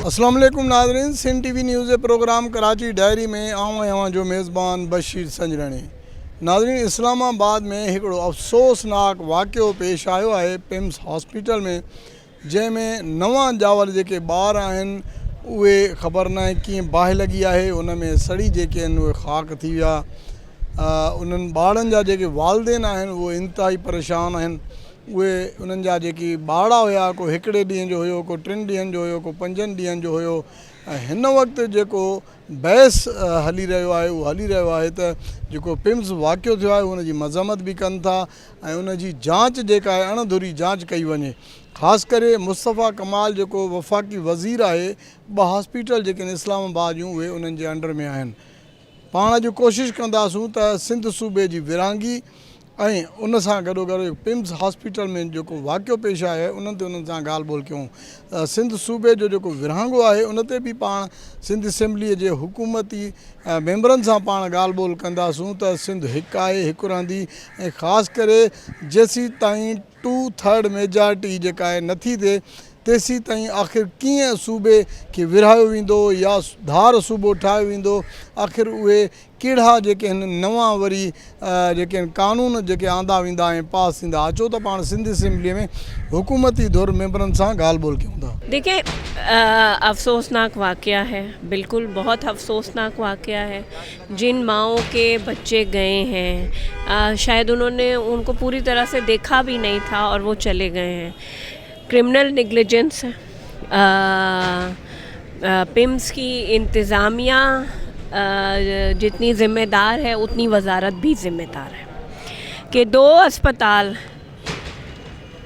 अस्सलाम वालेकुम नाज़रीन, सिंध टीवी न्यूज़ जे प्रोग्राम कराची डायरी में आऊं आहियां जो मेज़बान बशीर संजरानी। नाज़रीन, इस्लामाबाद में हिकिड़ो अफ़सोसनाक वाक़ियो पेश आयो आहे पिम्स हॉस्पिटल में, जंहिंमें नवां ॼावल जेके ॿार आहिनि उहे ख़बर न आहे कीअं बाहि लॻी आहे, उन में सड़ी जेके आहिनि उहे ख़ाक थी विया। उन्हनि ॿारनि जा जेके वालिदेन आहिनि उहे इंतिहाई परेशान आहिनि। उहे उन्हनि जा जेकी ॿारड़ा हुया, को हिकिड़े ॾींहं जो हुयो, को 3 ॾींहंनि जो हुयो, को 5 ॾींहंनि जो हुयो। ऐं हिन वक़्तु जेको बहस हली रहियो आहे उहो हली रहियो आहे त जेको पिम्स वाक़ियो थियो आहे उनजी मज़म्मत बि कनि था ऐं उनजी जांच जेका आहे अणधुरी जांच कई वञे। ख़ासि करे मुस्तफ़ा कमाल जेको वफ़ाक़ी वज़ीर आहे, 2 हॉस्पिटल जेके आहिनि इस्लामाबाद जूं उहे उन्हनि जे अंडर में आहिनि। पाण अॼु कोशिशि कंदासूं त सिंध सूबे जी विरहांगी ऐं उन सां गॾोगॾु पिम्स हॉस्पिटल में जेको वाक़ियो पेश आयो आहे उन्हनि सां ॻाल्हि ॿोल कयूं। सिंध सूबे जो जेको विरहांगो आहे उन ते बि पाण सिंध असेंबलीअ जे हुकूमती मेंबरनि सां पाण ॻाल्हि ॿोल कंदासूं त सिंध हिकु आहे, हिकु रहंदी। ऐं ख़ासि करे जेसीं ताईं 2/3 मेजॉरिटी जेका आहे नथी थिए तेसीं ताईं आख़िर कीअं सूबे खे विरहायो वेंदो या धार सूबो ठाहियो वेंदो, आख़िर उहे कहिड़ा जेके आहिनि नवां वरी जेके आहिनि कानून जेके आंदा वेंदा ऐं पास थींदा। अचो त पाण सिंध असेंबलीअ में हुकूमती दौर मेंबरनि सां ॻाल्हि ॿोल कयूं था। देखिए, अफसोसनाक वाक़या है, बिल्कुल बहुत अफसोसनाक वाक़या है। जिन माओं के बच्चे गए हैं शायद उन्होंने उनको पूरी तरह से देखा भी नहीं था और वो चले गए हैं। क्रिमिनल नेग्लिजेंस पिम्स की इंतज़ामिया जितनी ज़िम्मेदार है उतनी वज़ारत भी ज़िम्मेदार है कि 2 अस्पताल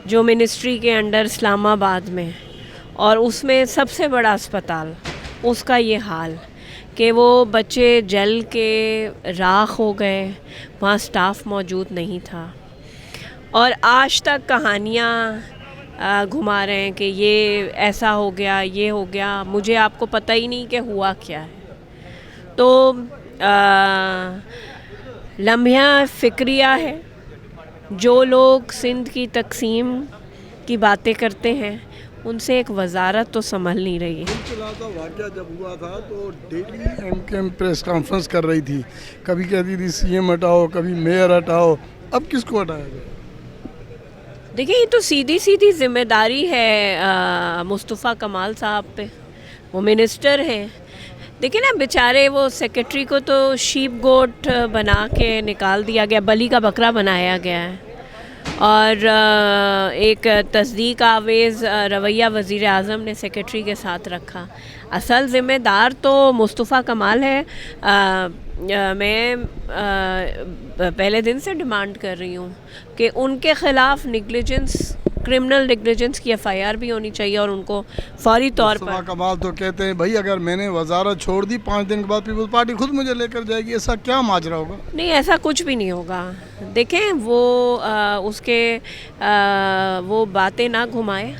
जो मिनिस्ट्री के अंडर इस्लामाबाद में और उसमें सबसे बड़ा अस्पताल उसका ये हाल कि वो बच्चे जल के राख हो गए, वहाँ स्टाफ मौजूद नहीं था और आज तक कहानियाँ घुमा रहे हैं कि ये ऐसा हो गया, ये हो गया, मुझे आपको पता ही नहीं कि हुआ क्या है। तो लम्हा फ़िक्रिया है। जो लोग सिंध की तकसीम की बातें करते हैं उनसे एक वजारत तो संभल नहीं रही है। वाक़या जब हुआ था तो डेली एमकेएम प्रेस कॉन्फ्रेंस कर रही थी, कभी कहती थी सीएम हटाओ, कभी मेयर हटाओ, अब किसको हटाया जाए? देखिए, ये तो सीधी ज़िम्मेदारी है मुस्तफ़ा कमाल साहब पे, वो मिनिस्टर हैं। देखिए ना, बेचारे वो सेक्रेटरी को तो शीप गोट बना के निकाल दिया गया, बलि का बकरा बनाया गया है और एक तस्दीक आवेज़ रवैया वज़ीर आज़म ने सेक्रेटरी के साथ रखा। असल ज़िम्मेदार तो मुस्तफ़ा कमाल है। मैं पहले दिन से डिमांड कर रही हूँ कि उनके ख़िलाफ़ क्रिमिनल नेग्लिजेंस की एफआईआर भी होनी चाहिए और उनको फौरी तौर पर। कमाल तो कहते हैं भाई अगर मैंने वजारत छोड़ दी 5 दिन के बाद पीपल्स पार्टी खुद मुझे लेकर जाएगी, ऐसा क्या माजरा होगा? नहीं, ऐसा कुछ भी नहीं होगा। देखें, वो वो बातें ना घुमाए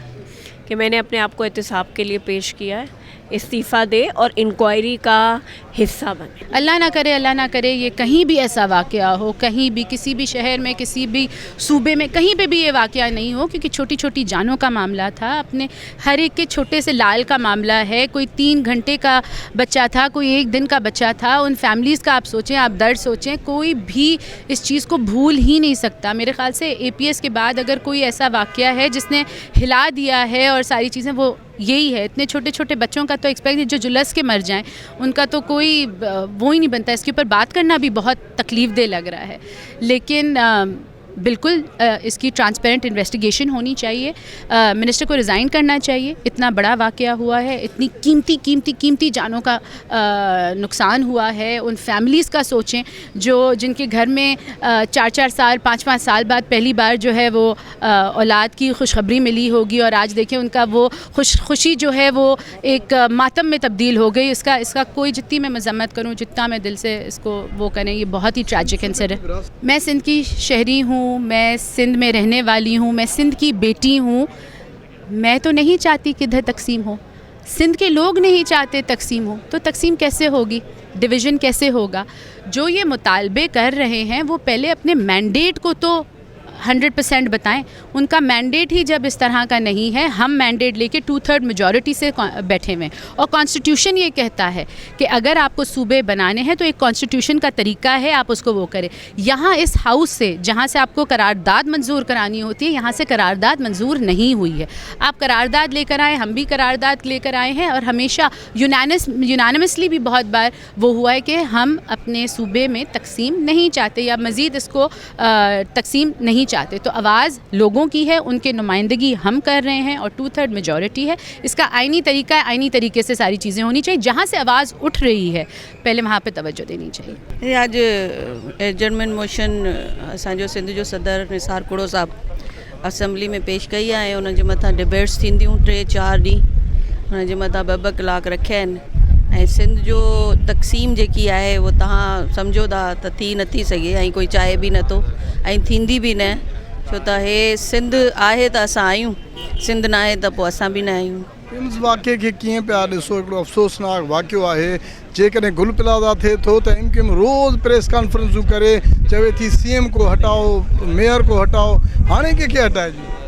कि मैंने अपने आप को एहतिसाब के लिए पेश किया है, इस्तीफ़ा दे और इंक्वायरी का हिस्सा बने। अल्लाह ना करे ये कहीं भी ऐसा वाक़या हो, कहीं भी किसी भी शहर में, किसी भी सूबे में, कहीं पे भी ये वाक़या नहीं हो, क्योंकि छोटी छोटी जानों का मामला था। अपने हर एक के छोटे से लाल का मामला है। कोई 3 घंटे का बच्चा था, कोई 1 दिन का बच्चा था। उन फैमिलीज़ का आप सोचें, आप दर्द सोचें। कोई भी इस चीज़ को भूल ही नहीं सकता। मेरे ख़्याल से APS के बाद अगर कोई ऐसा वाक़या है जिसने हिला दिया है और सारी चीज़ें, वो यही है। इतने छोटे छोटे बच्चों का तो एक्सपेक्ट जो जुलस के मर जाएं, उनका तो कोई वो ही नहीं बनता। इसके ऊपर बात करना भी बहुत तकलीफ़ दे लग रहा है, लेकिन बिल्कुल इसकी ट्रांसपेरेंट इन्वेस्टिगेशन होनी चाहिए। मिनिस्टर को रिज़ाइन करना चाहिए। इतना बड़ा वाक़या हुआ है, इतनी कीमती जानों का नुकसान हुआ है। उन फैमिलीज़ का सोचें जो जिनके घर में 4-4 साल 5-5 साल बाद पहली बार जो है वो औलाद की खुशखबरी मिली होगी और आज देखें उनका वो खुशी जो है वो एक मातम में तब्दील हो गई। इसका कोई, जितनी मैं मज़म्मत करूँ, जितना मैं दिल से इसको वो करें, ये बहुत ही ट्रैजिक इंसिडेंट है। मैं सिंध की शहरी हूँ, मैं सिंध में रहने वाली हूँ, मैं सिंध की बेटी हूँ। मैं तो नहीं चाहती कि इधर तकसीम हो। सिंध के लोग नहीं चाहते तकसीम हो, तो तकसीम कैसे होगी, डिवीज़न कैसे होगा? जो ये मुतालबे कर रहे हैं वो पहले अपने मैंडेट को तो 100% बताएं। उनका मैंडेट ही जब इस तरह का नहीं है, हम मैंडेट लेके 2/3 मेजॉरिटी से बैठे हुए हैं, और कॉन्स्टिट्यूशन ये कहता है कि अगर आपको सूबे बनाने हैं तो एक कॉन्स्टिट्यूशन का तरीका है, आप उसको वो करें। यहाँ इस हाउस से जहाँ से आपको करारदाद मंजूर करानी होती है, यहाँ से करारदाद मंजूर नहीं हुई है। आप करारदाद लेकर आए, हम भी करारदाद लेकर आए हैं, और हमेशा यूनानिमसली भी बहुत बार वो हुआ है कि हम अपने सूबे में तकसीम नहीं चाहते या मज़ीद इसको तकसीम नहीं चाहते। तो आवाज़ लोगों की है, उनके नुमाइंदगी हम कर रहे हैं, और 2/3 मेजॉरिटी है। इसका आइनी तरीका है, आइनी तरीके से सारी चीज़ें होनी चाहिए। जहाँ से आवाज़ उठ रही है पहले वहाँ पे तवज्जो देनी चाहिए। आज एडजर्नमेंट मोशन असांजो सिंध जो सदर निसार कुड़ो साहब असम्बली में पेश कई आहे। उन जे मथां डिबेट्स थींदियूं 3-4 ॾींहं, उन जे मथां 2-2 कलाक रखिया आहिनि। ऐं सिंध जो तक़सीम जेकी आहे उहो तव्हां सम्झो था त थी नथी सघे, ऐं कोई चाहे बि नथो, ऐं थींदी बि न, छो त हे सिंध आहे त असां आहियूं, सिंध न आहे त पोइ असां बि न आहियूं। इम्स वाक़े खे कीअं पिया ॾिसो? हिकिड़ो अफ़सोसनाक वाक़ियो आहे। जेकॾहिं गुल प्लाज़ा थिए थो त इमकिन रोज़ प्रेस कॉन्फ्रेंसूं करे चवे थी CM को हटाओ, मेयर को हटाओ, हाणे कंहिंखे हटाइजे?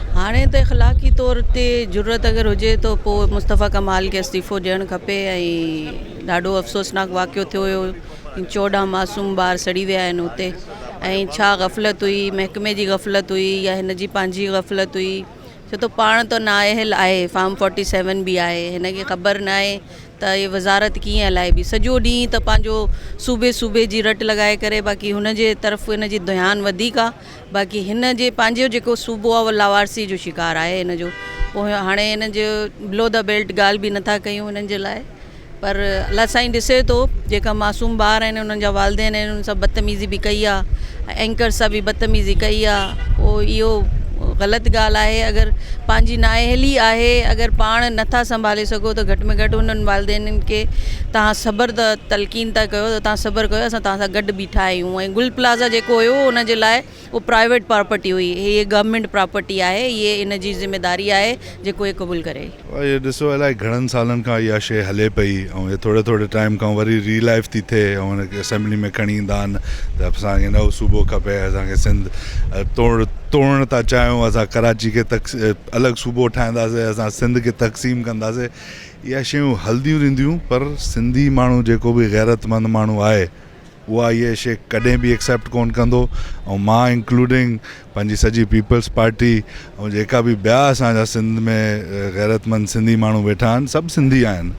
हाणे त इख़लाक़ी तौर ते ज़रूरत अगरि हुजे त पोइ मुस्तफ़ा कमाल खे इस्तीफ़ो ॾियणु खपे। ऐं ॾाढो अफ़सोसनाक वाक़ियो थियो हुयो, 14 मासूम ॿार सड़ी विया आहिनि हुते। ऐं छा गफ़लत हुई, महकमे जी गफ़लत हुई या हिन जी पंहिंजी गफ़लत हुई, छो त पाण त नाअहल आहे, फार्म 47 बि आहे, हिन खे ख़बर न आहे त ये वज़ारत कीअं हलाइबी। सॼो ॾींहुं त पंहिंजो सूबे जी रट लॻाए करे, बाक़ी हुन जे तरफ़ हिन जी ध्यानु वधीक आहे। बाक़ी हिन जे पंहिंजो जेको सूबो आहे उहो लावारसी जो शिकार आहे हिन जो। पोइ हाणे हिन जो बिलो द बेल्ट ॻाल्हि बि नथा कयूं हिननि जे लाइ, पर अलाह साईं ॾिसे थो जेका मासूम ॿार आहिनि उन्हनि जा वालदेन आहिनि, उन सां बदतमीज़ी बि कई आहे, एंकर सां बि बदतमीज़ी कई आहे। पोइ इहो ग़लति ॻाल्हि आहे। अगरि पंहिंजी नाअहली आहे, अगरि पाण नथा संभाले सघो त घटि में घटि उन्हनि वालदेननि खे तव्हां सब्र त तलक़ीन था कयो त तव्हां सब्र कयो, असां तव्हां सां गॾु बीठा आहियूं। ऐं गुल प्लाज़ा जेको हुयो उन जे लाइ उहो प्राइवेट प्रॉपर्टी हुई, हीअ गवर्नमेंट प्रॉपर्टी आहे, इहे इन जी ज़िम्मेदारी आहे जेको इहे क़बूल करे। इहो ॾिसो इलाही घणनि सालनि खां इहा शइ हले पई, ऐं इहे थोरे टाइम खां वरी रीलाइफ थी थिए, ऐं हुनखे असेंबली में खणी ईंदा आहिनि त असांखे नओं सूबो खपे, असांखे सिंध तोड़णु था चाहियूं, असां कराची खे अलॻि सूबो ठाहींदासीं, असां सिंध खे तक़सीम कंदासीं। इहा शयूं हलंदियूं रहंदियूं, पर सिंधी माण्हू जेको बि गैरतमंद माण्हू आहे उहा इहा शइ कॾहिं बि एक्सेप्ट कोन कंदो। ऐं मां इंक्लूडिंग पंहिंजी सॼी पीपल्स पार्टी ऐं जेका बि ॿिया असांजा सिंध में गैरतमंद सिंधी माण्हू वेठा आहिनि, सभु सिंधी आहिनि।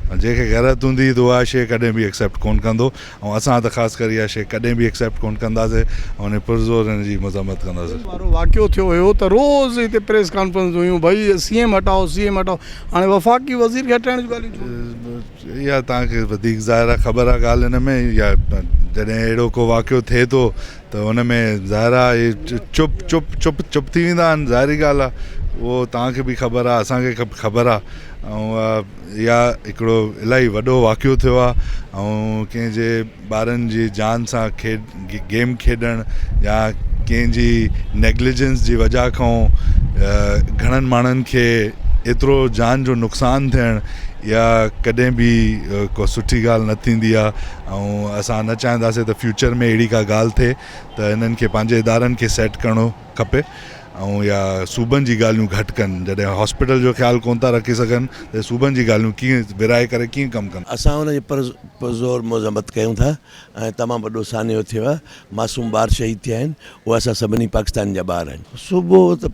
जंहिंखे गैरत हूंदी त उहा शइ कॾहिं बि एक्सेप्ट कोन कंदो, ऐं असां त ख़ासि करे इहा शइ कॾहिं बि एक्सेप्ट कोन कंदासीं, ऐं हुन पुरज़ोर हिन जी मज़म्मत कंदासीं। वारो वाक़ियो थियो हुयो त रोज़ हिते प्रेस कॉन्फ्रेंस हुयूं, भई CM हटाओ, CM हटाओ। हाणे वफ़ाक़ी वज़ीर खे हटाइण जूं ॻाल्हियूं, इहा तव्हांखे वधीक ज़ाहिर आहे ख़बर आहे ॻाल्हि हिन में, या जॾहिं अहिड़ो को वाक़ियो थिए थो त हुन में ज़ाहिर आहे चुप थी वेंदा आहिनि, ज़ाहिरी ॻाल्हि आहे। उहो तव्हांखे बि ख़बर आहे, असांखे ख़बर आहे। ऐं इहा हिकिड़ो इलाही वॾो वाक़ियो थियो आहे, ऐं कंहिंजे ॿारनि जी जान सां गेम खेॾणु या कंहिंजी नेग्लिजेंस जी वजह खां घणनि माण्हुनि खे एतिरो जान जो नुक़सानु थियणु या कॾहिं बि को सुठी ॻाल्हि न थींदी आहे। ऐं असां न चाहींदासीं त फ्यूचर में अहिड़ी का ॻाल्हि थिए, त हिननि खे पंहिंजे इदारनि खे सेट करिणो खपे, ऐं या सूबनि जी ॻाल्हियूं घटि कनि। जॾहिं हॉस्पिटल जो ख़्यालु कोन था रखी सघनि त सूबनि जी ॻाल्हियूं कीअं विराए करे कीअं कमु कनि। असां हुनजी पुरज़ोर मज़म्मत कयूं था, ऐं तमामु वॾो सानियो थियो आहे। मासूम ॿार शहीद थिया आहिनि, उहे असां सभिनी पाकिस्तान जा ॿार आहिनि। सूबो त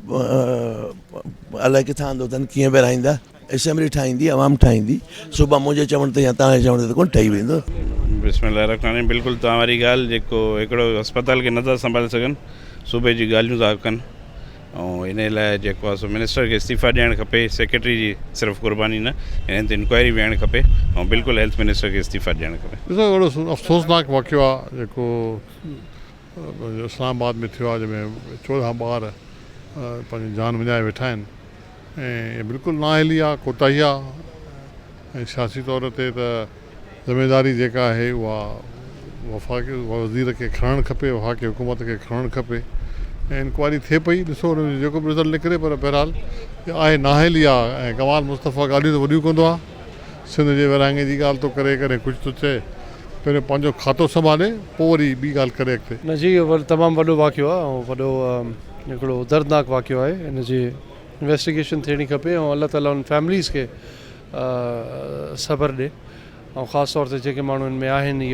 अलाए किथां आंदो अथनि, कीअं विराईंदा, असेंबली ठाहींदी, आवाम ठाहींदी। सूबा मुंहिंजे चवण ते या तव्हांजे चवण ते कोन ठही वेंदो। बिस्मिल्लाहिर्रहमानिर्रहीम। बिल्कुलु तव्हां वारी ॻाल्हि, जेको हिकिड़ो अस्पताल खे नथा संभाले सघनि, सूबे जी ॻाल्हियूं था कनि, ऐं इन लाइ जेको आहे सो मिनिस्टर खे इस्तीफ़ा ॾियणु खपे। सेक्रेटरी जी सिर्फ़ु क़ुर्बानी न, हिन ते इंक्वायरी विहणु खपे, ऐं बिल्कुलु हेल्थ मिनिस्टर खे इस्तीफ़ा ॾियणु खपे। ॾिसो वॾो अफ़सोसनाक वाक़ियो आहे जेको इस्लामाबाद में थियो आहे, जंहिंमें 14 ॿार पंहिंजी जान विञाए वेठा आहिनि, ऐं बिल्कुलु नाअहली आहे, कोताही आहे। ऐं सियासी तौर ते त ज़िम्मेदारी जेका आहे उहा वफ़ाक़ी वज़ीर खे खणणु खपे, वफ़ाक़ी हुकूमत खे खणणु खपे। ऐं इंक्वायरी थिए पई, ॾिसो हुन जो जेको बि रिज़ल्ट निकिरे, पर बहरहाल आहे नाहेली आहे। ऐं कमाल मुस्तफ़ा ॻाल्हियूं त वॾियूं कंदो आहे, सिंध जे विरहाङे जी ॻाल्हि थो करे, कॾहिं कुझु थो चए, पहिरियों पंहिंजो खातो संभाले पोइ वरी ॿी ॻाल्हि करे अॻिते। न जी, इहो तमामु वॾो वाक़ियो आहे ऐं वॾो हिकिड़ो दर्दनाक वाक़ियो आहे। हिन जी इन्वेस्टिगेशन थियणी खपे ऐं अल्लाह ताला उन फैमिलीज़ खे सब्र ॾे, ऐं ख़ासि तौर ते जेके माण्हू हिन में आहिनि,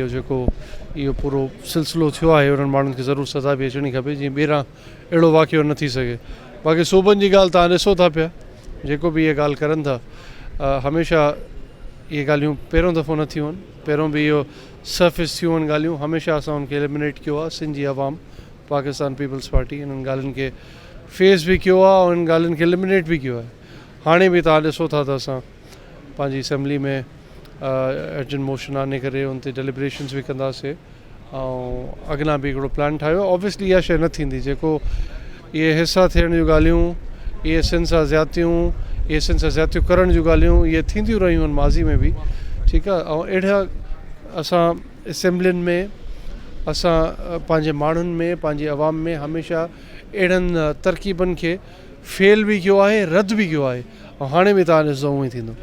इहो पूरो सिलसिलो थियो आहे, उन्हनि माण्हुनि खे ज़रूरु सज़ा बि अचणी खपे जीअं ॿीहर अहिड़ो वाक़ियो न थी सघे। बाक़ी सूबनि जी ॻाल्हि तव्हां ॾिसो था पिया, जेको बि इहे ॻाल्हि करनि था, हमेशह इहे ॻाल्हियूं पहिरियों दफ़ो न थियूं आहिनि, पहिरियों बि इहो सर्फिस थियूं आहिनि ॻाल्हियूं, हमेशह असां उनखे एलिमिनेट कयो आहे। सिंध जी अवाम, पाकिस्तान पीपल्स पार्टी इन्हनि ॻाल्हियुनि खे फेस बि कयो आहे ऐं इन ॻाल्हियुनि खे एलिमिनेट बि कयो आहे। हाणे बि तव्हां ॾिसो था त असां पंहिंजी असेंबली में अर्जेंट मोशन आने करे उन ते डेलिब्रेशन्स बि कंदासीं ऐं अॻियां बि हिकिड़ो प्लान ठाहियो। ऑब्वियसली इहा शइ न थींदी, जेको इहे हिसा थियण जूं ॻाल्हियूं, इहे सिंध सां ज़्यादतियूं करण जूं ॻाल्हियूं, इहे थींदियूं रहियूं आहिनि माज़ी में बि, ठीकु आहे। ऐं अहिड़ा असां असेंबलियुनि में, असां पंहिंजे माण्हुनि में, पंहिंजी अवाम में हमेशह अहिड़नि तरकीबनि खे फेल बि कयो आहे, रद्द बि कयो आहे, ऐं हाणे बि तव्हां ॾिसो उअं ई थींदो।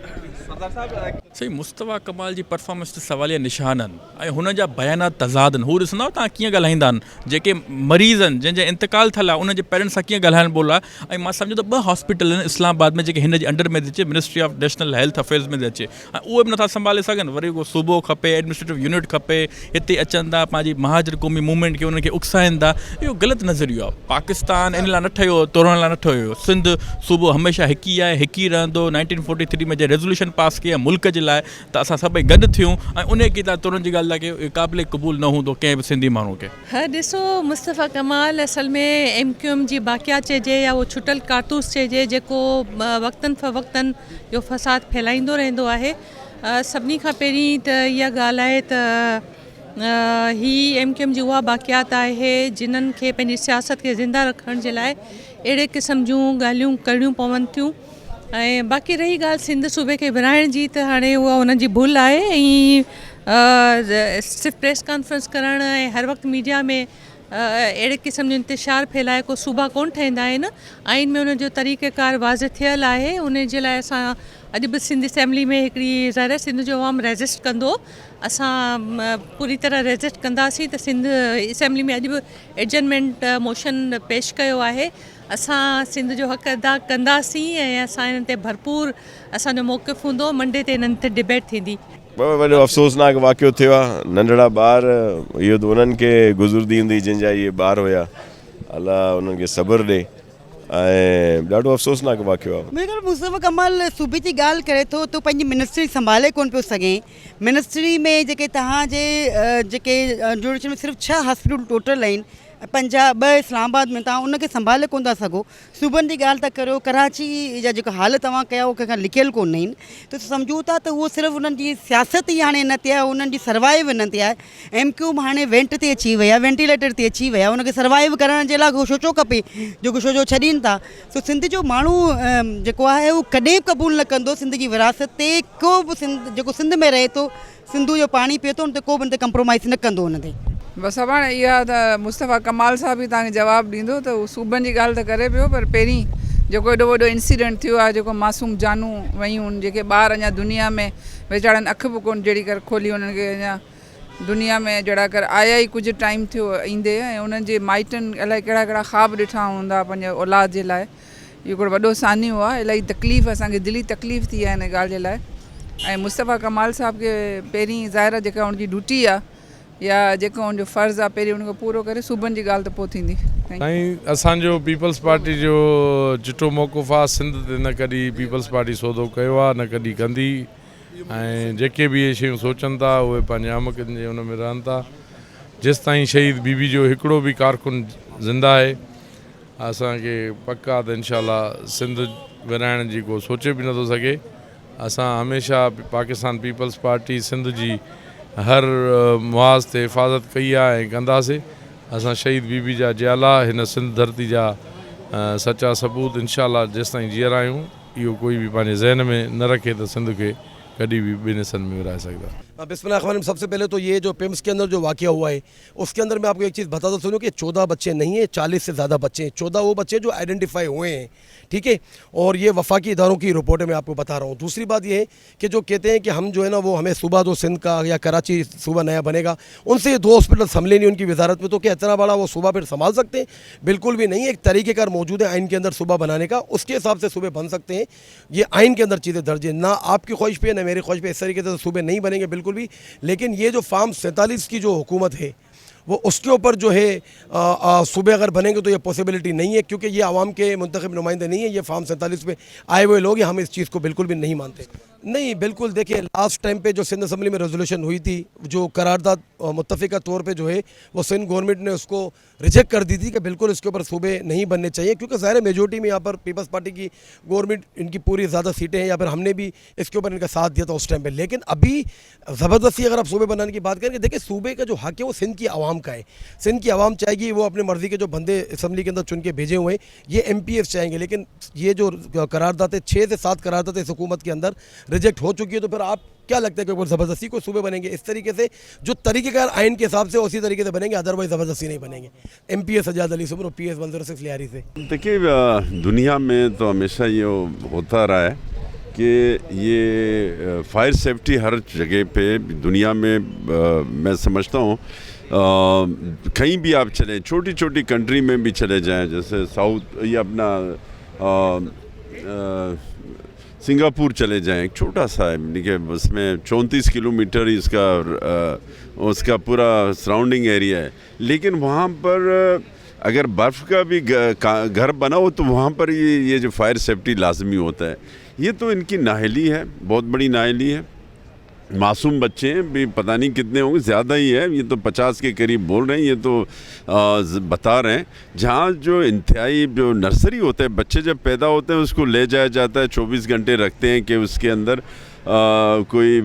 सही, मुस्तफ़ा कमाल जी परफॉर्मेंस ते सवालिया निशान आहिनि ऐं हुन जा बयानात तज़ाद आहिनि। हू ॾिसंदव तव्हां कीअं ॻाल्हाईंदा आहिनि, जेके मरीज़ आहिनि, जंहिंजे इंतकाल थियल आहे, उनजे पेरेंट्स सां कीअं ॻाल्हाइण बोल आहे। ऐं मां सम्झो त 2 हॉस्पिटल आहिनि इस्लामाबाद में जेके हिन जे अंडर में थी अचे, ministry of national health affairs में थी अचे, ऐं उहे बि नथा संभाले सघनि। वरी उहो सूबो खपे, एडमिनिस्ट्रेटिव यूनिट खपे, हिते अचनि था पंहिंजी महाजर क़ौमी मूवमेंट खे उन्हनि खे उकसाइनि था। इहो ग़लति नज़रियो आहे। पाकिस्तान इन लाइ न ठहियो, तोड़ण लाइ न ठहियो। सिंध सूबो हमेशह हिकु ई आहे, हिकु ई रहंदो। 1943 में जे रेज़ोल्यूशन पास कई आहे मुल्क जे लाइ, त असां सभई गॾु थियूं ऐं उन खे तव्हां तुरनि जी ॻाल्हि था कयो, क़ाबिल क़बूल न हूंदो कंहिं बि सिंधी माण्हू खे। हा, ॾिसो, मुस्तफ़ा कमाल असल में MQM जी बाक़िया चइजे या उहो छुटल कारतूस चइजे, जेको वक़्तनि फ़वक़्तनि जो फ़साद फैलाईंदो रहंदो आहे। सभिनी खां पहिरीं त इहा ॻाल्हि आहे त ही MQM जी उहा बाक़ियात आहे जिन्हनि खे पंहिंजी सियासत खे ज़िंदा रखण जे लाइ अहिड़े क़िस्म जूं ॻाल्हियूं करणियूं पवनि थियूं। ऐं बाक़ी रही ॻाल्हि सिंध सूबे खे विराइण जी, त हाणे उहा उन्हनि जी भुल आहे। ऐं सिर्फ़ु प्रेस कॉन्फ्रेंस करण ऐं हर वक़्तु मीडिया में अहिड़े क़िस्म जो इंतिशार फैलाए को सूबा कोन ठहींदा आहिनि। आइन में उन जो तरीक़ेकार वाज़े थियल आहे। उन जे लाइ असां अॼु बि सिंध असेंबली में हिकिड़ी ज़ाहिर सिंध जो अवाम रेजिस्ट कंदो, असां पूरी तरह रेजिस्ट कंदासीं। त सिंध असेंबली में अॼु बि एडजमेंट मोशन पेश कयो आहे। असां सिंध जो हक़ अदा कंदासीं ऐं असां हिन ते भरपूर असांजो मौक़िफ़ हूंदो। मंडे ते हिननि ते डिबेट थींदी। वॾो अफ़सोसनाक वाक़ियो थियो आहे। नंढड़ा ॿार, इहो त उन्हनि खे गुज़रदी हूंदी जंहिंजा इहे ॿार हुया, अलाह उन्हनि खे सब्र ॾे। ऐं ॾाढो अफ़सोसनाक वाक़ियो आहे। मुंहिंजे ख़्याल मुस्तफ़ा कमाल सूबे जी ॻाल्हि करे थो त पंहिंजी मिनिस्ट्री संभाले कोन पियो सघे। मिनिस्ट्री में जेके तव्हांजे जेके जुडिशन में सिर्फ़ु 6 हॉस्पिटल टोटल आहिनि, 2 इस्लामाबाद में, तव्हां उनखे संभाले कोन था सघो। सूबनि जी ॻाल्हि था करियो, कराची जा जेको हाल तव्हां कया उहो कंहिंखां लिखियल कोन आहिनि, त सम्झूं था त उहो सिर्फ़ु उन्हनि जी सियासत ई हाणे न थिया, उन्हनि जी सर्वाइव न थिया। MQM हाणे वेंट ते अची विया, वेंटिलेटर ते अची विया। उनखे सर्वाइव करण जे लाइ सोचो खपे, जेको छो छॾीनि था। सो सिंध जो माण्हू जेको आहे उहो कॾहिं क़बूल न कंदो सिंध जी विरासत ते। को बि सिंध जेको सिंध में रहे थो, सिंधू जो पाणी पीए थो, उन ते को बि कंप्रोमाइज़ न कंदो उन ते। बसि हाणे इहा त मुस्तफ़ा कमाल साहब बि तव्हांखे जवाबु ॾींदो त उहो सूबनि जी ॻाल्हि त करे पियो, पर पहिरीं जेको एॾो वॾो इंसिडेंट थियो आहे, जेको मासूम जानूं वयूं, जेके ॿार अञा दुनिया में वेचारनि अखि बि कोन जहिड़ी करे खोली, उन्हनि खे अञा दुनिया में जहिड़ा कर आया ई कुझु टाइम थियो ईंदे, ऐं उन्हनि जे माइटनि अलाए कहिड़ा कहिड़ा ख़्वाब ॾिठा हूंदा पंहिंजे औलाद जे लाइ। इहो हिकिड़ो वॾो सानियो आहे। इलाही तकलीफ़, असांखे दिली तकलीफ़ थी आहे हिन ॻाल्हि जे लाइ। ऐं मुस्तफ़ा कमाल साहब खे पहिरीं ज़ाहिर जेका हुनजी ड्यूटी आहे या जेको हुनजो फ़र्ज़ु आहे, पहिरीं हुनखे पूरो करे, सूबनि जी ॻाल्हि त पोइ थींदी। ऐं असांजो पीपल्स पार्टी जो चिटो मौक़िफ़ आहे, सिंध ते न कॾहिं पीपल्स पार्टी सौदो कयो आहे, न कॾहिं कंदी। ऐं जेके बि इहे शयूं सोचनि था उहे पंहिंजे अमकनि जे हुन में रहनि था। जेसिताईं शहीद बीबी जो हिकिड़ो बि कारकुन ज़िंदा आहे, असांखे पक आहे त इंशाअल्लाह सिंध विराइण जी को सोचे बि नथो सघे। असां हमेशह पाकिस्तान पीपल्स पार्टी सिंध जी हर मुआज़ ते हिफ़ाज़त कई आहे ऐं कंदासीं। असां शहीद बीबी जा जियाला, हिन सिंध धरती जा सचा सबूत इंशाअल्लाह जेसिताईं जीअर आहियूं, इहो कोई बि पंहिंजे ज़हन में न रखे त सिंध खे कॾहिं बि ॿिनि हिसनि में विराए सघंदा। बिस्मिल्लाह, सबसे पहले तो ये जो पिम्स के अंदर जो वाक़या हुआ है उसके अंदर मैं आपको एक चीज़ बताता सुनो कि 14 बच्चे नहीं हैं, 40 से ज़्यादा बच्चे हैं। 14 वो बच्चे जो आइडेंटिफाई हुए हैं, ठीक है, और ये वफाकी इदारों की रिपोर्ट है, मैं आपको बता रहा हूँ। दूसरी बात ये है कि जो कहते हैं कि हम जो है ना वो हमें सूबा जो सिंध का या कराची सूबा नया बनेगा, उनसे ये 2 हॉस्पिटल संभले नहीं उनकी वजारत में, तो क्या इतना बड़ा वो सूबा फिर संभाल सकते हैं? बिल्कुल भी नहीं। एक तरीक़ेकार मौजूद है आइन के अंदर सूबा बनाने का, उसके हिसाब से सूबे बन सकते हैं। ये आइन के अंदर चीज़ें दर्ज है, ना आपकी ख्वाहिश पे ना मेरी ख्वाहिश पे, इस तरीके से सूबे नहीं बनेंगे बिल्कुल भी। लेकिन ये जो फार्म 47 की जो हुकूमत है वो उसके ऊपर जो है सूबे अगर बनेंगे तो ये पॉसिबिलिटी नहीं है, क्योंकि ये आवाम के मुंतखब नुमाइंदे नहीं है, ये फार्म 47 पे आए हुए लोग हैं। हम इस चीज़ को बिल्कुल भी नहीं मानते। नहीं, बिल्कुल देखिए, लास्ट टाइम पे जो सिंध असम्बली में रेजोल्यूशन हुई थी, जो करारदाद मुत्तफ़िका तौर पे जो है वो सिंध गवर्नमेंट ने उसको रिजेक्ट कर दी थी कि बिल्कुल इसके ऊपर सूबे नहीं बनने चाहिए, क्योंकि ज़ाहिर मेजोरिटी में यहाँ पर पीपल्स पार्टी की गवर्नमेंट, इनकी पूरी ज़्यादा सीटें हैं, या फिर हमने भी इसके ऊपर इनका साथ दिया था उस टाइम पर। लेकिन अभी ज़बरदस्ती अगर आप सूबे बनाने की बात करें, देखिए सूबे का जो हक़ है वो सिंध की आवाम का है। सिंध की आवाम चाहेगी, वो अपने मर्ज़ी के जो बंदे असम्बली के अंदर चुन के भेजे हुए हैं ये MPs चाहेंगे, लेकिन ये जो करारदाद है 6 से 7 करारदाद इस हुकूमत के अंदर रिजेक्ट हो चुकी है। तो फिर आप क्या लगता है कि अगर ज़बरदस्ती को सूबे बनेंगे इस तरीके से, जो तरीक़ेकार आइन के हिसाब से उसी तरीके से बनेंगे, अदरवाइज ज़बरदस्ती नहीं बनेंगे। MPs सजाद अली सुमर और PS 106 लियारी से। देखिए, दुनिया में तो हमेशा ये होता रहा है कि ये फायर सेफ्टी हर जगह पे दुनिया में मैं समझता हूँ कहीं भी आप चले, छोटी छोटी कंट्री में भी चले जाएं, जैसे साउथ ये अपना सिंगापुर चले जाएं, एक छोटा सा है, देखिए उसमें 34 किलोमीटर उसका पूरा सराउंडिंग एरिया है, लेकिन वहाँ पर अगर बर्फ़ का भी घर बना हो तो वहाँ पर ये जो फायर सेफ्टी लाजमी होता है। ये तो इनकी नाअहली है, बहुत बड़ी नाअहली है। मासूम बच्चे हैं भी, पता नहीं कितने होंगे, ज़्यादा ही है, ये तो 50 के करीब बोल रहे हैं, ये तो बता रहे हैं। जहाँ जो इंतहाई जो नर्सरी होता है, बच्चे जब पैदा होते हैं उसको ले जाया जाता है, 24 घंटे रखते हैं कि उसके अंदर कोई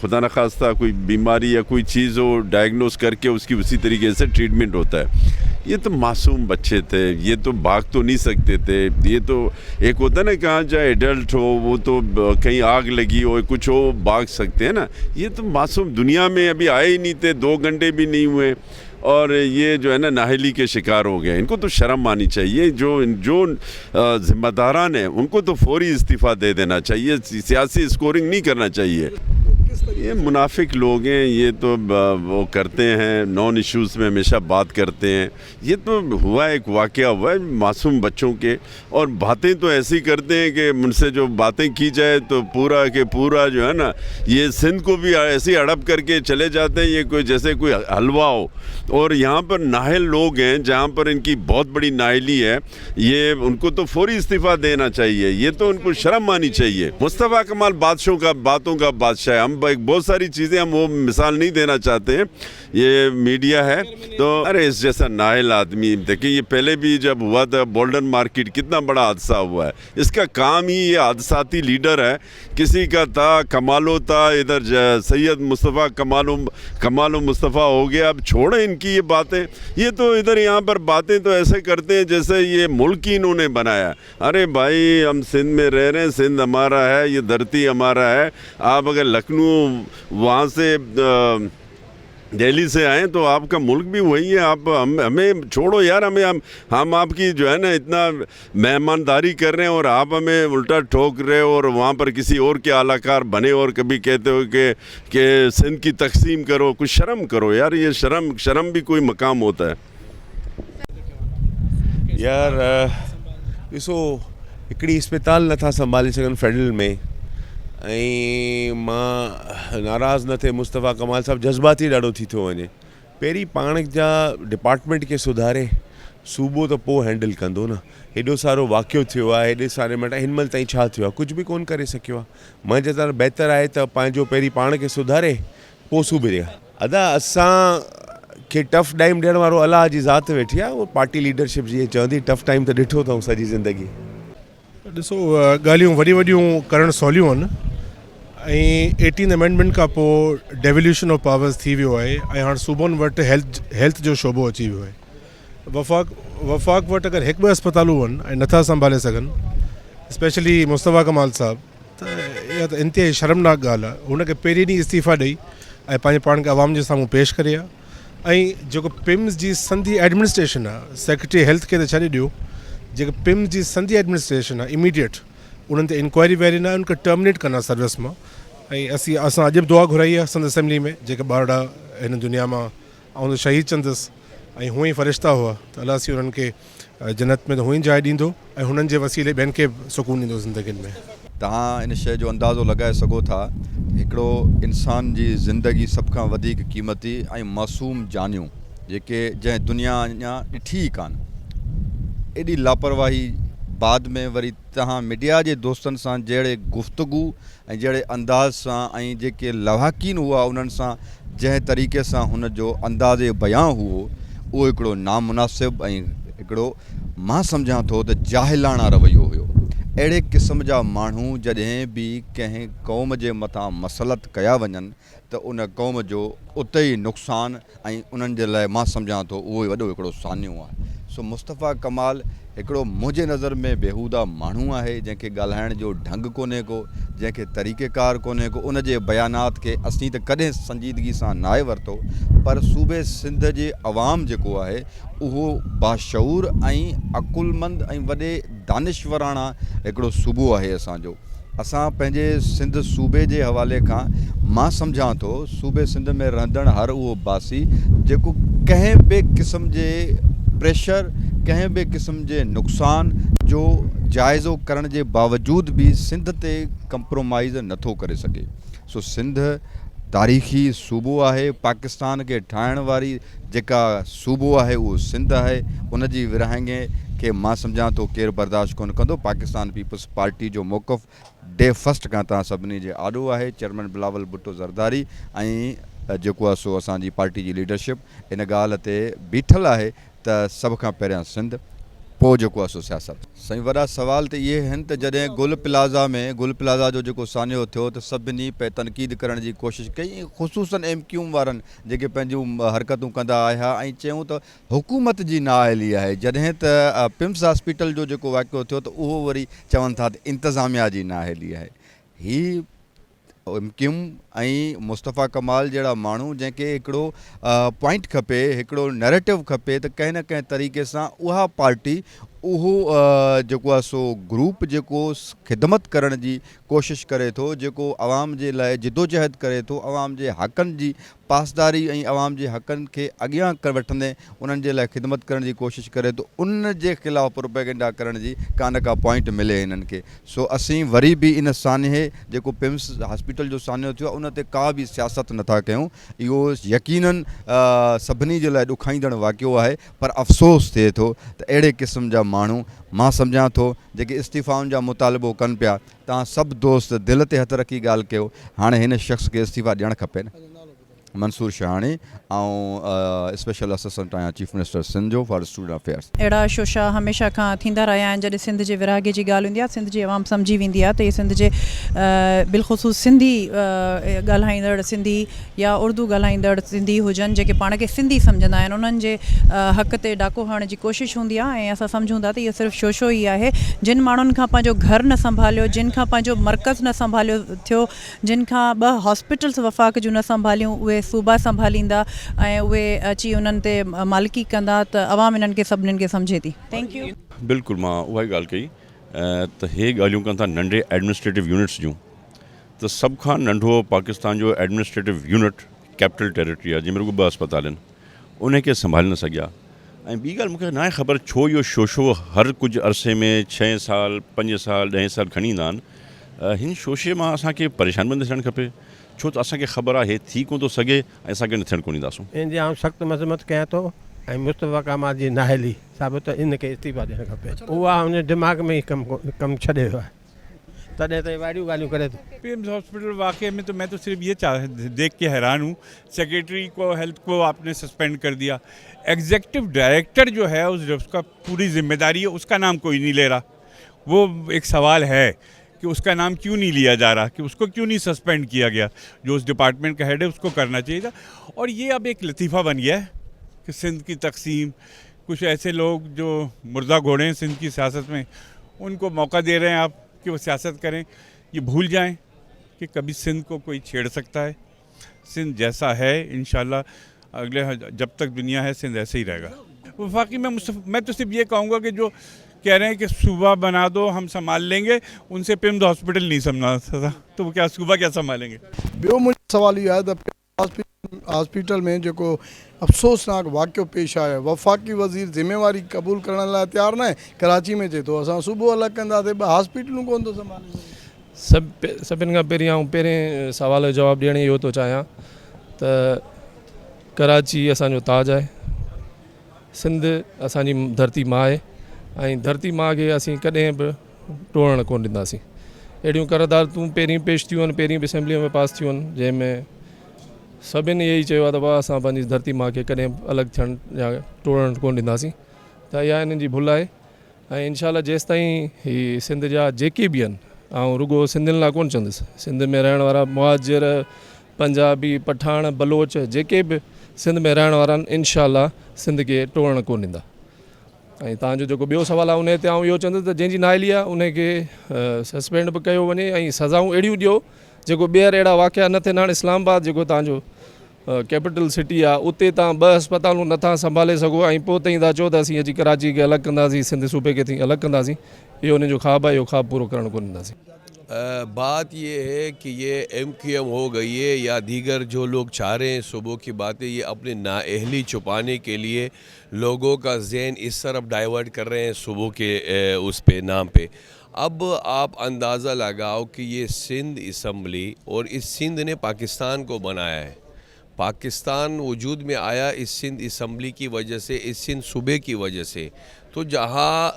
खुदा न खास्ता कोई बीमारी या कोई चीज़ हो, डायग्नोस करके उसकी उसी तरीके से ट्रीटमेंट होता है। ये तो मासूम बच्चे थे, ये तो भाग तो नहीं सकते थे। ये तो एक होता है ना, कहाँ जाए एडल्ट हो वो तो कहीं आग लगी हो कुछ हो भाग सकते हैं ना, ये तो मासूम दुनिया में अभी आए ही नहीं थे, 2 घंटे भी नहीं हुए और ये जो है ना नाअहली के शिकार हो गए। इनको तो शर्म आनी चाहिए, जो ज़िम्मेदारान हैं उनको तो फौरी इस्तीफ़ा दे देना चाहिए, सियासी स्कोरिंग नहीं करना चाहिए। ये मुनाफिक लोग हैं, ये तो वो करते हैं, नॉन इश्यूज़ में हमेशा बात करते हैं। ये तो हुआ एक वाक़या हुआ है मासूम बच्चों के, और बातें तो ऐसी करते हैं कि मुझसे जो बातें की जाए तो पूरा के पूरा जो है ना, ये सिंध को भी ऐसे हड़प करके चले जाते हैं, ये कोई जैसे कोई हलवा हो। और यहाँ पर नाहल लोग हैं जहाँ पर इनकी बहुत बड़ी नाहली है, ये उनको तो फौरी इस्तीफ़ा देना चाहिए, ये तो उनको शर्म आनी चाहिए। मुस्तफ़ा कमाल बातों का बादशाह है, हम बहुत सारी चीज़ें हम वो मिसाल नहीं देना चाहते हैं, ये मीडिया है तो अरे इस जैसा नाइल आदमी देखिए, ये पहले भी जब हुआ था बोल्डन मार्केट कितना बड़ा हादसा हुआ है, इसका काम ही ये हादसाती लीडर है। किसी का था कमालो था, इधर सैयद मुस्तफ़ा कमालो मुस्तफ़ा हो गया। अब छोड़ें इनकी ये बातें, ये तो इधर यहाँ पर बातें तो ऐसे करते हैं जैसे ये मुल्क ही इन्होंने बनाया। अरे भाई हम सिंध में रह रहे हैं, सिंध हमारा है, ये धरती हमारा है। आप अगर लखनऊ वहाँ से दिल्ली से आए तो आपका मुल्क भी वही है। आप हमें छोड़ो यार, हम आपकी जो है ना इतना मेहमानदारी कर रहे हैं और आप हमें उल्टा ठोक रहे हो, और वहाँ पर किसी और के आलाकार बने और कभी कहते हो कि सिंध की तकसीम करो। कुछ शर्म करो यार, ये शर्म भी कोई मकाम होता है यार। ॾिसो हिकिड़ी अस्पताल नथा संभाले सघनि फेडरल में, ऐं मां नाराज़ न थिए, मुस्तफ़ा कमाल साहब जज़्बाती ॾाढो थी थो वञे। पहिरीं पाण जा डिपार्टमेंट खे सुधारे, सूबो त पोइ हैंडल कंदो न। हेॾो सारो वाक़ियो थियो आहे, हेॾे सारे मिंट हिन महिल ताईं छा थियो आहे, कुझु बि कोन करे सघियो आहे। मुंहिंजे तरह बहितर आहे त पंहिंजो पहिरीं पाण खे सुधारे पोइ सूबे ॾिया। अदा असां खे टफ टाइम ॾियण वारो अलाह जी ज़ात वेठी आहे, उहो पार्टी लीडरशिप जीअं चवंदी टफ टाइम त ॾिठो अथऊं सॼी ज़िंदगी। ॾिसो ॻाल्हियूं वॾियूं करणु सवलियूं आहिनि, ऐं 18 अमेंडमेंट खां पोइ डेवल्यूशन ऑफ पावर्स थी वियो आहे, ऐं हाणे सूबनि वटि हेल्थ जो शोबो अची वियो आहे। वफ़ाक़ वटि अगरि 1-2 अस्पतालूं आहिनि ऐं नथा संभाले सघनि, स्पेशली मुस्तफ़ा कमाल साहब, त इहा त इंतिहाई शर्मनाक ॻाल्हि आहे। हुनखे पहिरीं ॾींहुं इस्तीफ़ा ॾेई ऐं पंहिंजे पाण खे आवाम जे साम्हूं पेश करे आहे। ऐं जेको पिम्स जी संधी एडमिनिस्ट्रेशन आहे, सेक्रेटरी हेल्थ खे त छॾे ॾियो, जेको पिम्स जी संधी एडमिनिस्ट्रेशन आहे इमीडिएट उन्हनि ते इंक्वायरी वेरी न आहे, उनखे टर्मिनेट कंदा सर्विस मां। ऐं असां अॼु बि दुआ घुराई आहे संद असेंबली में, जेके ॿारड़ा हिन दुनिया मां आउं त शहीद चंदुसि ऐं हूअं ई फ़रिश्ता हुआ, त अलाह सी उन्हनि खे जन्नत में त हूअं ई जाइ ॾींदो ऐं हुननि जे वसीले ॿियनि खे सुकून ॾींदो ज़िंदगीनि में। तव्हां इन शइ जो अंदाज़ो लॻाए सघो था, हिकिड़ो इंसान जी ज़िंदगी सभ खां वधीक क़ीमती ऐं मासूम जानियूं जेके जंहिं दुनिया अञा ॾिठी ई कान, एॾी लापरवाही बाद में वरी तव्हां मीडिया जे दोस्तनि सां जहिड़े गुफ़्तगू ऐं जहिड़े अंदाज़ सां ऐं जेके लवाहकीन हुआ उन्हनि सां जंहिं तरीक़े सां हुन जो अंदाज़े बयां हुओ, उहो हिकिड़ो नामुनासिब ऐं हिकिड़ो मां सम्झां थो त जाहिलाना रवैयो हुयो। अहिड़े क़िस्म जा माण्हू जॾहिं बि कंहिं क़ौम जे मथां मसलत कया वञनि त उन क़ौम जो उते ई नुक़सानु ऐं उन्हनि जे लाइ मां सम्झां थो उहो ई वॾो हिकिड़ो सान्यो आहे। सो मुस्तफ़ा कमाल हिकिड़ो मुंहिंजे नज़र में बेहूदा माण्हू आहे, जंहिंखे ॻाल्हाइण जो ढंग कोन्हे को, जंहिंखे तरीक़ेकार कोन्हे को, उन जे बयानात खे असीं त कॾहिं संजीदगी सां नाहे वरितो, पर सूबे सिंध जे अवाम जेको आहे उहो बाशऊर ऐं अकुलमंद ऐं वॾे दानिश्वराणा हिकिड़ो सूबो आहे असांजो। असां पंहिंजे सिंध सूबे जे हवाले खां मां सम्झां थो सूबे सिंध में रहंदड़ हर उहो बासी जेको कंहिं बि क़िस्म जे प्रेशर, कंहिं बि क़िस्म जे नुक़सान जो जाइज़ो करण जे बावजूद बि सिंध ते कंप्रोमाइज़ नथो करे सघे। सो सिंध तारीख़ी सूबो आहे, पाकिस्तान खे ठाहिण वारी जेका सूबो आहे उहो सिंध आहे। उन जी विरहाङे खे मां सम्झां थो केरु बर्दाश्त कोन कंदो। पाकिस्तान पीपल्स पार्टी जो मौक़िफ़ डे फस्ट खां तव्हां सभिनी जे आॾो आहे। चेयरमैन बिलावल भुट्टो ज़रदारी ऐं जेको आहे सो असांजी पार्टी जी लीडरशिप इन ॻाल्हि ते बीठल आहे त सभ खां पहिरियां सिंध, पोइ जेको आहे सो सियासत। साईं वॾा सवाल त इहे आहिनि त जॾहिं गुल प्लाज़ा जो जेको सान्यो थियो त सभिनी पे तनक़ीद करण जी कोशिशि कई, ख़ुसूसन MQM वारनि जेके पंहिंजूं हरकतूं कंदा आया ऐं चयूं त हुकूमत जी नाअहली आहे। जॾहिं त पिम्स हॉस्पिटल जो जेको वाक़ियो थियो त उहो वरी चवनि था त इंतिज़ामिया जी नाअहली आहे। ही MQM ऐं मुस्तफ़ा कमाल जहिड़ा माण्हू जंहिंखे हिकिड़ो पॉइंट खपे, हिकिड़ो नैरेटिव खपे त कंहिं न कंहिं तरीक़े सां उहा पार्टी, उहो जेको आहे सो ग्रुप जेको ख़िदमत करण जी कोशिशि करे थो, जेको आवाम जे लाइ जिदोजहद करे थो, आवाम जे हक़नि जी पासदारी ऐं आवाम जे हक़नि खे अॻियां वठंदे उन्हनि जे लाइ ख़िदमत करण जी कोशिशि करे थो, उन जे ख़िलाफ़ु प्रोपेगेंडा करण जी का पॉइंट मिले हिननि खे। सो असीं वरी बि इन सान्हे जेको पिम्स हॉस्पिटल जो सान्यो थियो आहे उन ते का बि सियासत नथा कयूं। इहो यकीनन सभिनी जे लाइ ॾुखाईंदड़ वाक़ियो आहे, पर अफ़सोस थिए थो त अहिड़े क़िस्म जा माण्हू मां सम्झां थो जेके इस्तीफ़ाउनि जा मुतालिबो कनि पिया। तव्हां सभु दोस्त दिलि ते हथु रखी ॻाल्हि कयो, हाणे हिन शख़्स खे इस्तीफ़ा ॾियणु खपे न। मंसूर शाहानी ऐं स्पेशल असिस्टेंट आहियां चीफ मिनिस्टर सिंध जो फॉर स्टूडेंट अफेयर्स। अहिड़ा शोशा हमेशह खां थींदा रहिया आहिनि। जॾहिं सिंध जे विरहाङे जी ॻाल्हि हूंदी आहे, सिंध जी आवाम सम्झी वेंदी आहे त इहे सिंध जे बिलख़ुसूस सिंधी ॻाल्हाईंदड़ सिंधी या उर्दू ॻाल्हाईंदड़ सिंधी हुजनि जेके पाण खे सिंधी सम्झंदा आहिनि, उन्हनि जे हक़ ते डाको हणण जी कोशिशि हूंदी आहे। ऐं असां सम्झूं था त इहो सिर्फ़ु शोशो ई आहे। जिन माण्हुनि खां पंहिंजो घर न संभालियो, जिन खां पंहिंजो मर्कज़ न संभालियो थियो, जिन खां 2 हॉस्पिटल्स वफ़ाक़ जूं न संभालियूं, उहे सूबा संभालींदा ऐं उहे अची उन्हनि ते मालिकी कंदा त अवाम इन्हनि खे सभिनीनि खे सम्झे थी। Thank U. बिल्कुलु मां उहा ई ॻाल्हि कई त हे ॻाल्हियूं कनि था नंढे एडमिनिस्ट्रेटिव यूनिट्स जूं, त सभ खां नंढो पाकिस्तान जो एडमिनिस्ट्रेटिव यूनिट कैपिटल टेरिटरी आहे जंहिंमें रुॻो 2 अस्पताल आहिनि, उन खे संभाले न सघिया। ऐं ॿी ॻाल्हि मूंखे न आहे ख़बर छो इहो शोशो हर कुझु अरसे में 6 साल 5 साल 10 साल खणी ईंदा आहिनि। हिन शोशे मां असांखे परेशान बि न थियणु खपे, छो त असांखे ख़बर आहे हे थी कोन थो सघे ऐं असांखे न थियणु कोन ॾींदासूं। इन जी आउं सख़्तु मज़म्मत कयां थो ऐं मुस्तफ़ा कमाल जी नाअहली साबित इनखे इस्तीफ़ा ॾियणु खपे। उहा हुन दिमाग़ में ई कमु छॾे वियो आहे, तॾहिं त वारियूं ॻाल्हियूं करे थो। पिम्स हॉस्पिटल वाक़ई में तो मैं तो सिर्फ ये देख के हैरान हूँ, सेक्रेटरी को हेल्थ को आपने सस्पेंड कर दिया, एग्जीक्यूटिव डायरेक्टर जो है उसका पूरी जिम्मेदारी है, उसका नाम कोई नहीं ले रहा। वो एक सवाल है कि उसका नाम क्यों नहीं लिया जा रहा, कि उसको क्यों नहीं सस्पेंड किया गया। जो उस डिपार्टमेंट का हेड है उसको करना चाहिए था। और ये अब एक लतीफ़ा बन गया है कि सिंध की तकसीम, कुछ ऐसे लोग जो मुर्दा घोड़े हैं सिंध की सियासत में, उनको मौका दे रहे हैं आप कि वो सियासत करें। ये भूल जाएं कि कभी सिंध को कोई छेड़ सकता है। सिंध जैसा है इंशाल्लाह अगले जब तक दुनिया है सिंध ऐसे ही रहेगा। वफाकी में मैं तो सिर्फ ये कहूँगा कि जो कह रहे हैं कि सूबा बना दो हम संभाल लेंगे, उनसे पिम्स हॉस्पिटल नहीं संभाल सकता, तो वो क्या सूबा क्या संभालेंगे। ॿियो मुंहिंजो सवाल इहो आहे त हॉस्पिटल में जेको अफ़सोसनाक वाक़ियो पेश आयो, वफ़ाक़ी वज़ीर ज़िम्मेवारी क़बूल करण लाइ तयारु न आहे। कराची में चए थो असां सुबुह अलॻि कंदासीं, ॿ हॉस्पिटलूं कोन थो संभाले। सभिनि खां पहिरीं आउं पहिरें सवाल जो जवाबु ॾियण इहो थो चाहियां त कराची असांजो ताज आहे, सिंध असांजी धरती माउ आहे ऐं धरती माउ खे असीं कॾहिं बि टोड़ण कोन ॾींदासीं। अहिड़ियूं क़रारदादूं पहिरीं पेश थियूं आहिनि, पहिरीं बि असेंबलीअ में पास थियूं आहिनि, जंहिंमें सभिनी इहो ई चयो आहे त भाउ असां पंहिंजी धरती माउ खे कॾहिं अलॻि थियण या टोड़ण कोन ॾींदासीं। त इहा इन्हनि जी भुल आहे ऐं इनशाला जेसि ताईं हीअ सिंध जा जेके बि आहिनि, ऐं रुगो सिंधियुनि लाइ कोन चवंदुसि, सिंध में रहण वारा मुहाजिर, पंजाबी, पठान, बलोच जेके बि सिंध में रहण वारा आहिनि इनशाला सिंध खे टोड़ण कोन ॾींदा। ऐं तव्हांजो जेको ॿियो सुवालु आहे उन ते आउं इहो चवंदुसि त जंहिंजी नाअहली आहे उनखे सस्पेंड बि कयो वञे ऐं सज़ाऊं अहिड़ियूं ॾियो जेको ॿीहर अहिड़ा वाक़िया न थियनि। हाणे इस्लामाबाद जेको तव्हांजो कैपिटल सिटी आहे, उते तव्हां 2 अस्पतालूं नथा संभाले सघो ऐं पोइ ताईं तव्हां चओ त असीं अची कराची खे अलॻि कंदासीं, सिंध सूबे खे अलॻि कंदासीं। इहो उन्हनि जो ख़्वाबु आहे, इहो ख़्वाबु पूरो करणु कोन ॾींदासीं। बात ये है कि ये MQM हो गई है या दीगर जो लोग चाह रहे हैं सुबह की बातें, ये अपनी नाअहली छुपाने के लिए लोगों का ज़हन इस तरफ डाइवर्ट कर रहे हैं सुबह के उस पे नाम पे। अब आप अंदाज़ा लगाओ कि ये सिंध असम्बली और इस सिंध ने पाकिस्तान को बनाया है। पाकिस्तान वजूद में आया इस सिंध असम्बली की वजह से, इस सिंध सूबे की वजह से। तो जहाँ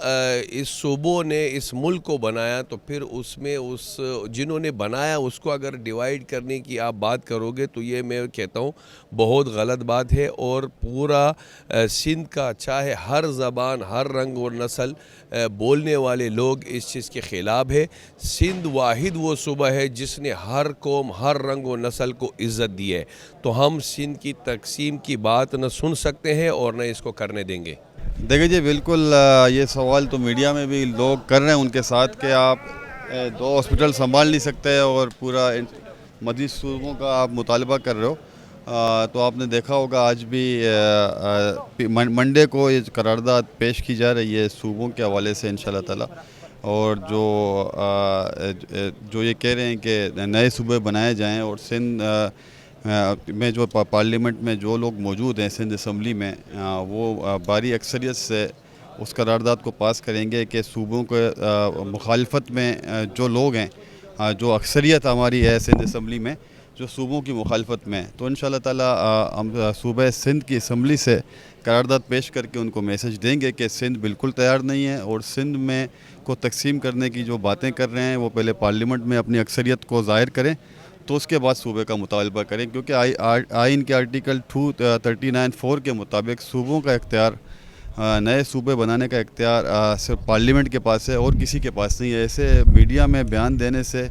इस सूबों ने इस मुल्क को बनाया तो फिर उसमें उस जिन्होंने बनाया उसको अगर डिवाइड करने की आप बात करोगे तो ये मैं कहता हूँ बहुत गलत बात है। और पूरा सिंध का चाहे हर ज़बान, हर रंग और नस्ल बोलने वाले लोग इस चीज़ के ख़िलाफ़ है। सिंध वाहिद वो सूबा है जिसने हर कौम, हर रंग और नस्ल को इज़्ज़त दी है। तो हम सिंध की तकसीम की बात न सुन सकते हैं और न इसको करने देंगे। देखिए जी, बिल्कुल ये सवाल तो मीडिया में भी लोग कर रहे हैं उनके साथ कि आप 2 हॉस्पिटल संभाल नहीं सकते और पूरा मजीद सूबों का आप मुतालबा कर रहे हो। तो आपने देखा होगा आज भी मंडे को ये करारदाद पेश की जा रही है सूबों के हवाले से इंशाल्लाह ताला। और जो ये कह रहे हैं कि नए सूबे बनाए जाएँ और सिंध में जो पार्लियामेंट में जो लोग मौजूद हैं सिंध असम्बली में, वो भारी अक्सरियत से उस करारदाद को पास करेंगे कि सूबों के मुखालफत में जो लोग हैं, जो अक्सरियत हमारी है सिंध असम्बली में, जो सूबों की मुखालफत में, तो इंशाल्लाह ताला हम सूबे सिंध की असम्बली से करारदाद पेश करके उनको मैसेज देंगे कि सिंध बिल्कुल तैयार नहीं है और सिंध में को तकसीम करने की जो बातें कर रहे हैं वो पहले पार्लियामेंट में अपनी अक्सरियत को ज़ाहिर करें, तो उसके बाद सूबे का मुतालबा करें। क्योंकि आइन के आर्टिकल 239(4) के मुताबिक सूबों का इख्तियार, नए सूबे बनाने का इख्तियार सिर्फ पार्लियामेंट के पास है और किसी के पास नहीं है। ऐसे मीडिया में बयान देने से,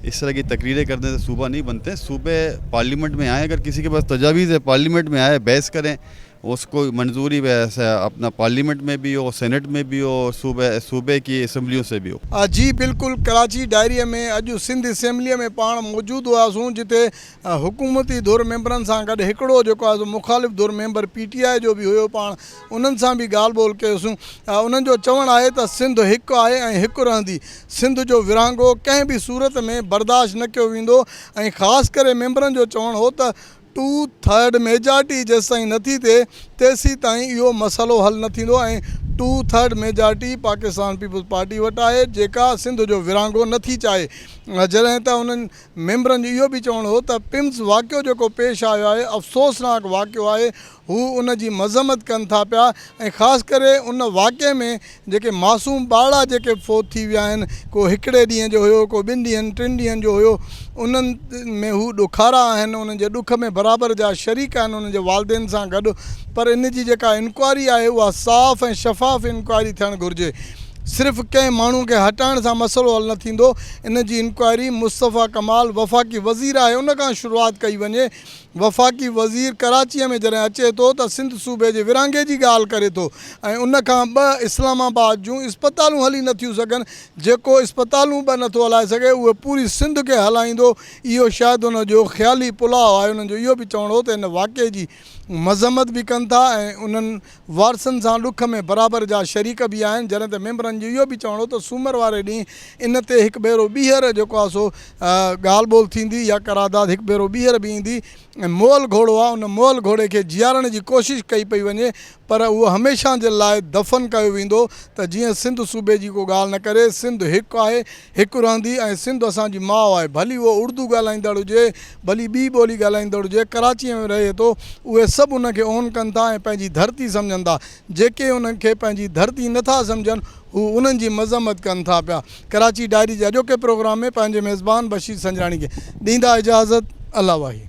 इस तरह की तकरीरें करने से सूबा नहीं बनते। सूबे पार्लियामेंट में आए, अगर किसी के पास तजावीज़ है पार्लियामेंट में आए, बहस करें, उसको मंजूरी अपना पार्लियामेंट में भी हो, सेनेट में भी हो, सूबे की असम्बलियों से भी हो। जी बिल्कुल, कराची डायरीअ में अॼु सिंध असम्बलीअ में पाण मौजूदु हुआसीं, जिते हुकूमती धुर मेंबरनि सां गॾु हिकिड़ो जेको आहे मुखालिफ़ धुर मेंबर PTI जो बि हुयो, पाण उन्हनि सां बि ॻाल्हि ॿोल कयोसीं। उन्हनि जो चवणु आहे त सिंध हिकु आहे ऐं हिकु रहंदी। सिंध जो विरहाङो कंहिं बि सूरत में बर्दाश्त न कयो वेंदो ऐं ख़ासि करे मेंबरनि जो चवणु हो त 2/3 मेजॉरिटी जेसि ताईं नथी थिए तेसि ताईं इहो मसइलो हल न थींदो ऐं 2/3 मेजॉरिटी पाकिस्तान पीपल्स पार्टी वटि आहे जेका सिंध जो विरहाङो नथी चाहे। जॾहिं त उन्हनि मेंबरनि जो इहो बि चवणु हो त पिम्स वाक़ियो जेको पेश आयो आहे अफ़सोसनाक वाक़ियो आहे, हू उन जी मज़म्मत कनि था पिया ऐं ख़ासि करे उन वाक़े में जेके मासूम ॿारड़ा जेके फ़ौत थी विया आहिनि, को हिकिड़े ॾींहं जो हुयो, को 2 ॾींहंनि 3 ॾींहंनि जो हुयो, उन्हनि में हू ॾुखारा आहिनि, उन्हनि जे ॾुख में बराबरि जा शरीक आहिनि उन्हनि जे वालदेन सां गॾु। पर इन जी जेका इंक्वायरी आहे उहा साफ़ ऐं शफ़ाफ़ इंक्वायरी थियणु घुरिजे। सिर्फ़ु कंहिं माण्हू खे हटाइण सां मसइलो हल न थींदो। इन जी इंक्वायरी मुस्तफ़ा कमाल वफ़ाक़ी वज़ीर आहे उन खां शुरूआत कई वञे वफ़ाक़ी वज़ीर कराचीअ में जॾहिं अचे थो त सिंध सूबे जे विरहाङे जी ॻाल्हि करे थो ऐं उन खां 2 इस्लामाबाद जूं इस्पतालूं हली नथियूं सघनि, जेको इस्पतालूं बि नथो हलाए सघे उहे पूरी सिंध खे हलाईंदो, इहो शायदि उनजो ख़्याली पुलाउ आहे। उन्हनि जो इहो बि चवणो हो त हिन वाक़े जी मज़म्मत बि कनि था ऐं उन्हनि वारसनि सां ॾुख में बराबरि जा शरीक बि आहिनि। जॾहिं त मेंबरनि जो इहो बि चवणो त सूमर वारे ॾींहुं इन ते हिकु भेरो ॿीहर जेको आहे सो ॻाल्हि ॿोल थींदी या करारदाद हिकु भेरो ॿीहर बि ईंदी ऐं मोल घोड़ो आहे, उन मोल घोड़े खे जीआरण जी कोशिशि कई पई वञे, पर उहो हमेशह जे लाइ दफ़न कयो वेंदो त जीअं सिंध सूबे जी को ॻाल्हि न करे, सिंध हिकु आहे, हिकु रहंदी ऐं सिंध असांजी माउ आहे। भली उहो उर्दू ॻाल्हाईंदड़ हुजे, भली ॿी ॿोली ॻाल्हाईंदड़ हुजे, कराचीअ में रहे थो, उहे सभु उनखे ओन कनि था ऐं पंहिंजी धरती सम्झनि था। जेके उनखे पंहिंजी धरती नथा सम्झनि हू उन्हनि जी मज़म्मत कनि था पिया। कराची डायरी जे अॼोके प्रोग्राम में पंहिंजे मेज़बान बशीर संजराणी खे ॾींदा इजाज़त। अल्लाह वाही।